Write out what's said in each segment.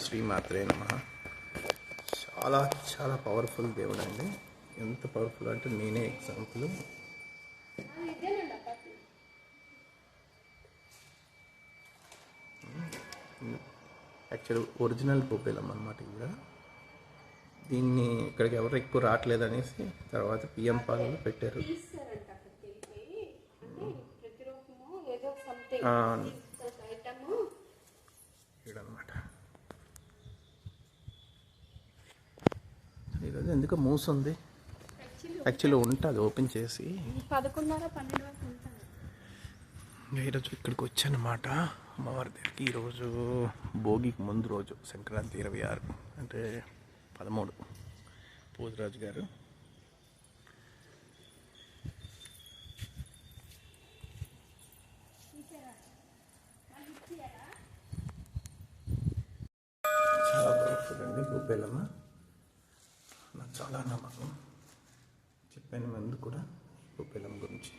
శ్రీమాత్రే నమః. చాలా చాలా పవర్ఫుల్ దేవుడు అండి. ఎంత పవర్ఫుల్ అంటే నేనే ఎగ్జాంపుల్. యాక్చువల్ ఒరిజినల్ బొబ్బేలం అన్నమాట. కూడా దీన్ని ఇక్కడికి ఎవరు ఎక్కువ రావట్లేదు అనేసి తర్వాత పిఎం పాలలో పెట్టారు. ఇదన్నమాట. ఈరోజు ఎందుకో మూసుంది. యాక్చువల్లీ ఉంటుంది ఓపెన్ చేసి 11:30-12 వరకు ఉంటుంది. ఈరోజు ఇక్కడికి వచ్చానమాట అమ్మవారి దగ్గరికి. ఈరోజు భోగికి ముందు రోజు, సంక్రాంతి 26 అంటే 13. పోతురాజు గారు చాలా బాగుంటుందండి. బొబ్బేలమ్మ నాకు చాలా నమ్మకం. చెప్పాను ముందు కూడా బొబ్బేలమ్మ గురించి.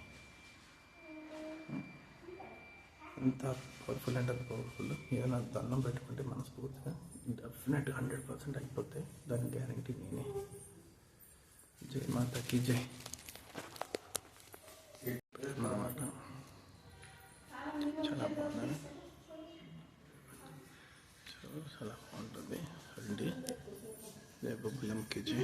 ఎంత పవర్ఫుల్ అంటే అంత పవర్ఫుల్. ఏదైనా దండం పెట్టుకుంటే మనస్ఫూర్తిగా డెఫినెట్గా 100% అయిపోతాయి. దాని గ్యారంటీ నేనే. జై మాతాకి జై అన్నమాట. చాలా బాగున్నాను. చాలా బాగుంటుంది అండి. జై బొబ్బేలమ్మకి జై.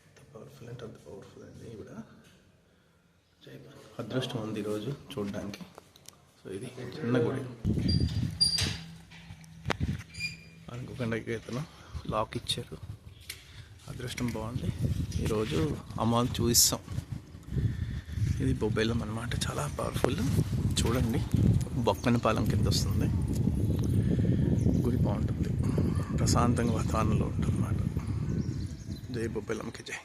ఎంత పవర్ఫుల్ అంటే అంత పవర్ఫుల్ అండి. ఈవిడ అదృష్టం ఉంది ఈరోజు చూడడానికి. సో ఇది చిన్న గుడి. అనుకోకుండా ఇతను లాక్ ఇచ్చారు. అదృష్టం బాగుంది. ఈరోజు అమ్మవారిని చూపిస్తాం. ఇది బొబ్బేలం అన్నమాట. చాలా పవర్ఫుల్. చూడండి, బొక్కనపాలెం కింద వస్తుంది. గుడి బాగుంటుంది. ప్రశాంతంగా వాతావరణంలో ఉంటుంది అన్నమాట. జై బొబ్బేలంకి జై.